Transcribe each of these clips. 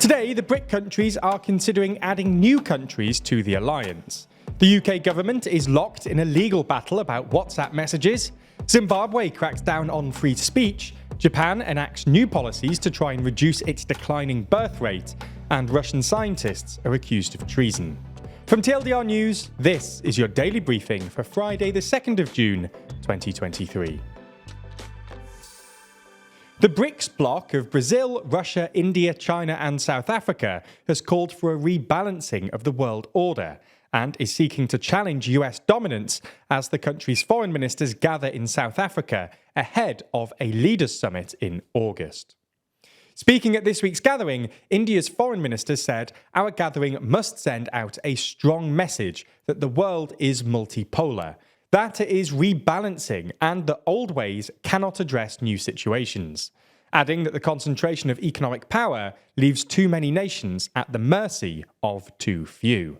Today, the BRIC countries are considering adding new countries to the alliance. The UK government is locked in a legal battle about WhatsApp messages. Zimbabwe cracks down on free speech. Japan enacts new policies to try and reduce its declining birth rate. And Russian scientists are accused of treason. From TLDR News, this is your daily briefing for Friday the 2nd of June, 2023. The BRICS bloc of Brazil, Russia, India, China and South Africa has called for a rebalancing of the world order and is seeking to challenge US dominance as the country's foreign ministers gather in South Africa ahead of a leaders' summit in August. Speaking at this week's gathering, India's foreign minister said, "Our gathering must send out a strong message that the world is multipolar, that it is rebalancing and that old ways cannot address new situations," adding that the concentration of economic power leaves too many nations at the mercy of too few.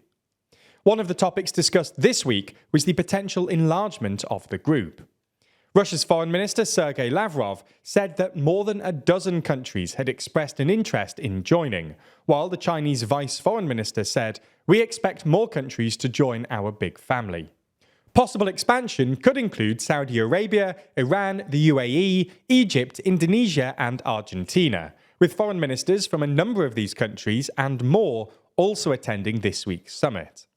One of the topics discussed this week was the potential enlargement of the group. Russia's Foreign Minister Sergei Lavrov said that more than a dozen countries had expressed an interest in joining, while the Chinese Vice Foreign Minister said, "We expect more countries to join our big family." Possible expansion could include Saudi Arabia, Iran, the UAE, Egypt, Indonesia and Argentina, with foreign ministers from a number of these countries and more also attending this week's summit.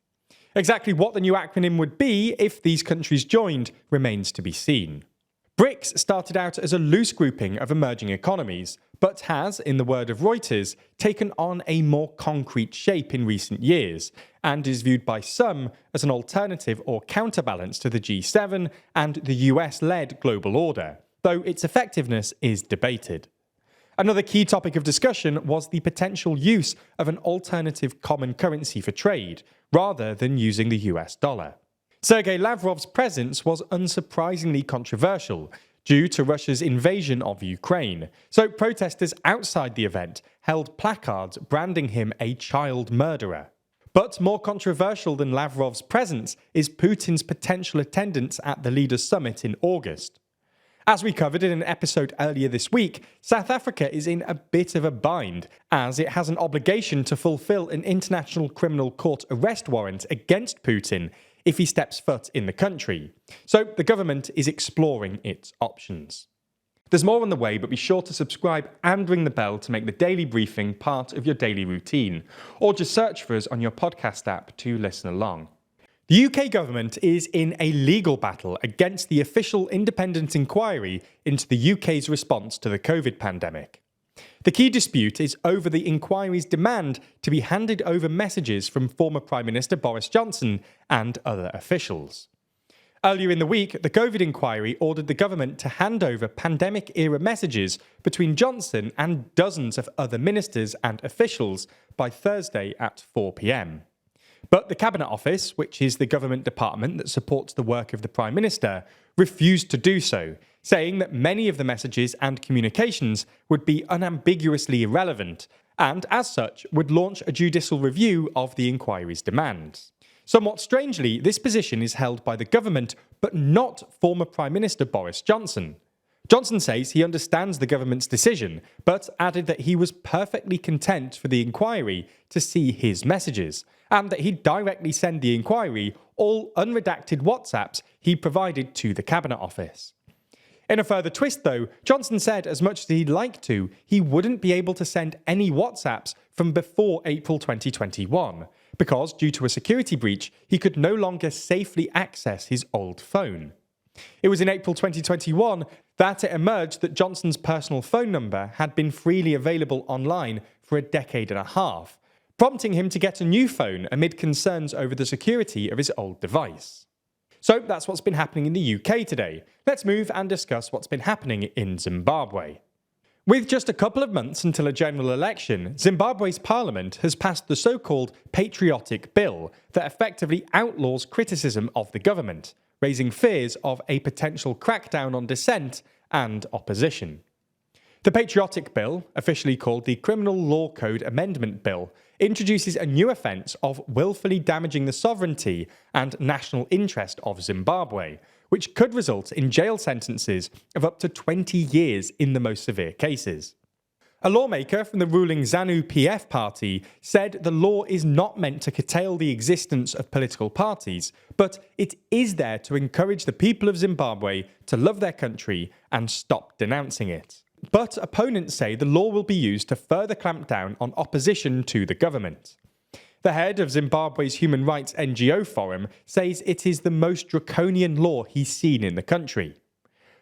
Exactly what the new acronym would be if these countries joined remains to be seen. BRICS started out as a loose grouping of emerging economies, but has, in the word of Reuters, taken on a more concrete shape in recent years, and is viewed by some as an alternative or counterbalance to the G7 and the US-led global order, though its effectiveness is debated. Another key topic of discussion was the potential use of an alternative common currency for trade, rather than using the US dollar. Sergei Lavrov's presence was unsurprisingly controversial due to Russia's invasion of Ukraine, so protesters outside the event held placards branding him a child murderer. But more controversial than Lavrov's presence is Putin's potential attendance at the Leaders' Summit in August. As we covered in an episode earlier this week, South Africa is in a bit of a bind, as it has an obligation to fulfill an International Criminal Court arrest warrant against Putin if he steps foot in the country. So the government is exploring its options. There's more on the way, but be sure to subscribe and ring the bell to make the daily briefing part of your daily routine, or just search for us on your podcast app to listen along. The UK government is in a legal battle against the official independent inquiry into the UK's response to the COVID pandemic. The key dispute is over the inquiry's demand to be handed over messages from former Prime Minister Boris Johnson and other officials. Earlier in the week, the COVID inquiry ordered the government to hand over pandemic-era messages between Johnson and dozens of other ministers and officials by Thursday at 4 p.m. But the Cabinet Office, which is the government department that supports the work of the Prime Minister, refused to do so, saying that many of the messages and communications would be unambiguously irrelevant, and as such would launch a judicial review of the inquiry's demands. Somewhat strangely, this position is held by the government, but not former Prime Minister Boris Johnson. Johnson says he understands the government's decision, but added that he was perfectly content for the inquiry to see his messages, and that he'd directly send the inquiry all unredacted WhatsApps he provided to the Cabinet Office. In a further twist, though, Johnson said as much as he'd like to, he wouldn't be able to send any WhatsApps from before April 2021, because due to a security breach, he could no longer safely access his old phone. It was in April 2021 that it emerged that Johnson's personal phone number had been freely available online for a decade and a half, prompting him to get a new phone amid concerns over the security of his old device. So that's what's been happening in the UK today. Let's move and discuss what's been happening in Zimbabwe. With just a couple of months until a general election, Zimbabwe's parliament has passed the so-called Patriotic Bill that effectively outlaws criticism of the government, raising fears of a potential crackdown on dissent and opposition. The Patriotic Bill, officially called the Criminal Law Code Amendment Bill, introduces a new offence of willfully damaging the sovereignty and national interest of Zimbabwe, which could result in jail sentences of up to 20 years in the most severe cases. A lawmaker from the ruling ZANU-PF party said the law is not meant to curtail the existence of political parties, but it is there to encourage the people of Zimbabwe to love their country and stop denouncing it. But opponents say the law will be used to further clamp down on opposition to the government. The head of Zimbabwe's human rights NGO forum says it is the most draconian law he's seen in the country.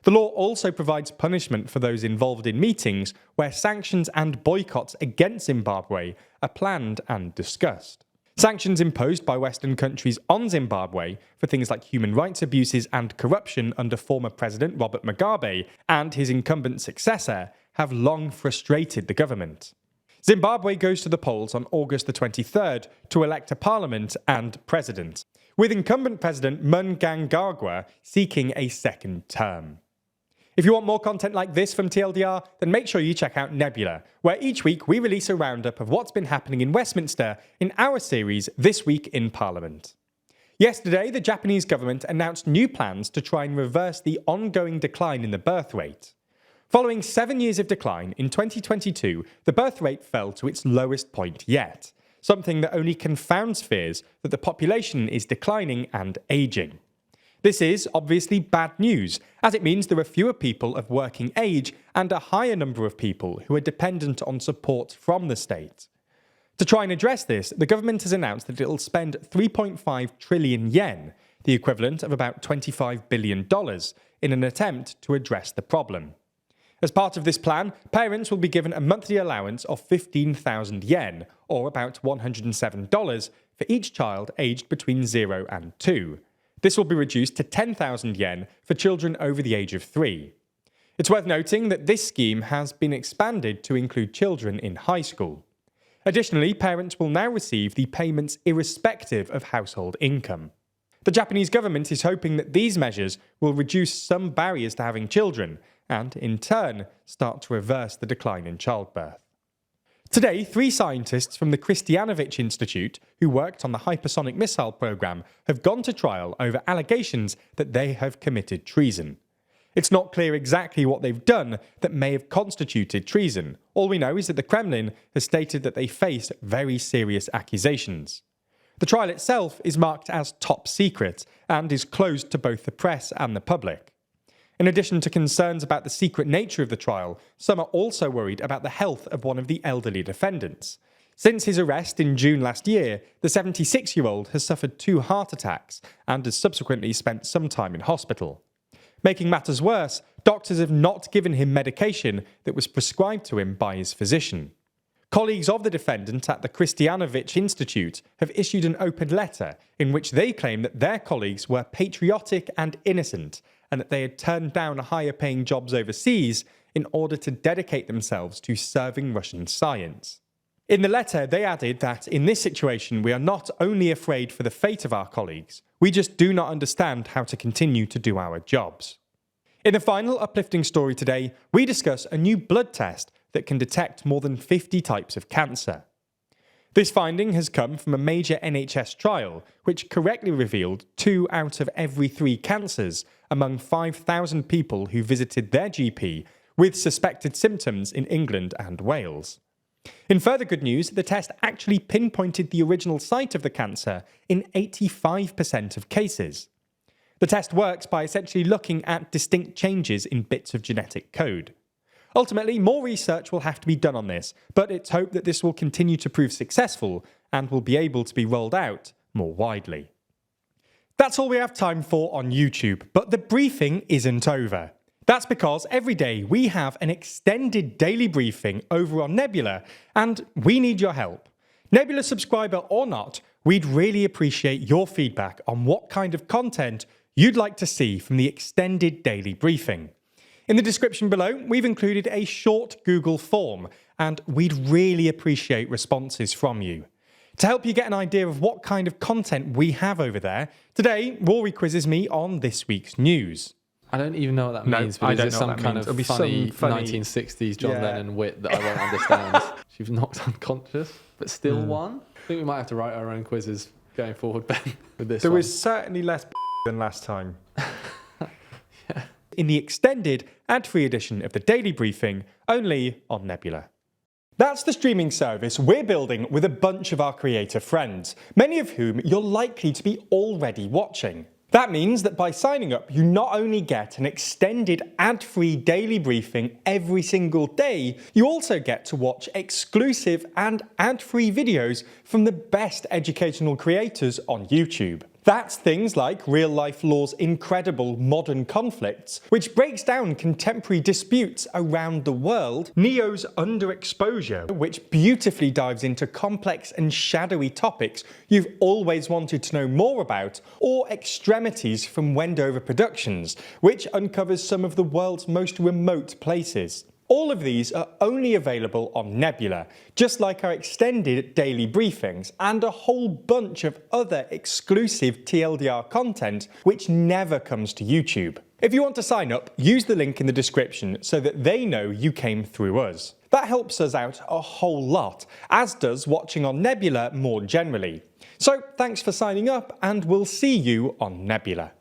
The law also provides punishment for those involved in meetings where sanctions and boycotts against Zimbabwe are planned and discussed. Sanctions imposed by Western countries on Zimbabwe for things like human rights abuses and corruption under former President Robert Mugabe and his incumbent successor have long frustrated the government. Zimbabwe goes to the polls on August the 23rd to elect a parliament and president, with incumbent President Mnangagwa seeking a second term. If you want more content like this from TLDR, then make sure you check out Nebula, where each week we release a roundup of what's been happening in Westminster in our series This Week in Parliament. Yesterday, the Japanese government announced new plans to try and reverse the ongoing decline in the birth rate. Following 7 years of decline, in 2022, the birth rate fell to its lowest point yet, something that only confounds fears that the population is declining and ageing. This is obviously bad news, as it means there are fewer people of working age and a higher number of people who are dependent on support from the state. To try and address this, the government has announced that it will spend 3.5 trillion yen, the equivalent of about $25 billion, in an attempt to address the problem. As part of this plan, parents will be given a monthly allowance of 15,000 yen, or about $107, for each child aged between 0 and 2. This will be reduced to 10,000 yen for children over the age of 3. It's worth noting that this scheme has been expanded to include children in high school. Additionally, parents will now receive the payments irrespective of household income. The Japanese government is hoping that these measures will reduce some barriers to having children and, in turn, start to reverse the decline in childbirth. Today, 3 scientists from the Kristianovich Institute, who worked on the hypersonic missile program, have gone to trial over allegations that they have committed treason. It's not clear exactly what they've done that may have constituted treason. All we know is that the Kremlin has stated that they face very serious accusations. The trial itself is marked as top secret and is closed to both the press and the public. In addition to concerns about the secret nature of the trial, some are also worried about the health of one of the elderly defendants. Since his arrest in June last year, the 76-year-old has suffered 2 heart attacks and has subsequently spent some time in hospital. Making matters worse, doctors have not given him medication that was prescribed to him by his physician. Colleagues of the defendant at the Kristianovich Institute have issued an open letter in which they claim that their colleagues were patriotic and innocent, and that they had turned down higher-paying jobs overseas in order to dedicate themselves to serving Russian science. In the letter, they added that in this situation we are not only afraid for the fate of our colleagues, we just do not understand how to continue to do our jobs. In the final uplifting story today, we discuss a new blood test that can detect more than 50 types of cancer. This finding has come from a major NHS trial, which correctly revealed 2 out of every 3 cancers among 5,000 people who visited their GP with suspected symptoms in England and Wales. In further good news, the test actually pinpointed the original site of the cancer in 85% of cases. The test works by essentially looking at distinct changes in bits of genetic code. Ultimately, more research will have to be done on this, but it's hoped that this will continue to prove successful and will be able to be rolled out more widely. That's all we have time for on YouTube, but the briefing isn't over. That's because every day we have an extended daily briefing over on Nebula, and we need your help. Nebula subscriber or not, we'd really appreciate your feedback on what kind of content you'd like to see from the extended daily briefing. In the description below, we've included a short Google form, and we'd really appreciate responses from you. To help you get an idea of what kind of content we have over there, today Rory quizzes me on this week's news. I don't even know what that means, but is it some kind of funny 1960s John Lennon wit that I won't understand? She's knocked unconscious, but still won? I think we might have to write our own quizzes going forward, Ben, with this There one. was certainly less than last time. In the extended ad-free edition of the Daily Briefing, only on Nebula. That's the streaming service we're building with a bunch of our creator friends, many of whom you're likely to be already watching. That means that by signing up, you not only get an extended ad-free daily briefing every single day, you also get to watch exclusive and ad-free videos from the best educational creators on YouTube. That's things like Real Life Law's incredible Modern Conflicts, which breaks down contemporary disputes around the world, Neo's Underexposure, which beautifully dives into complex and shadowy topics you've always wanted to know more about, or Extremities from Wendover Productions, which uncovers some of the world's most remote places. All of these are only available on Nebula, just like our extended daily briefings and a whole bunch of other exclusive TLDR content which never comes to YouTube. If you want to sign up, use the link in the description so that they know you came through us. That helps us out a whole lot, as does watching on Nebula more generally. So thanks for signing up, and we'll see you on Nebula.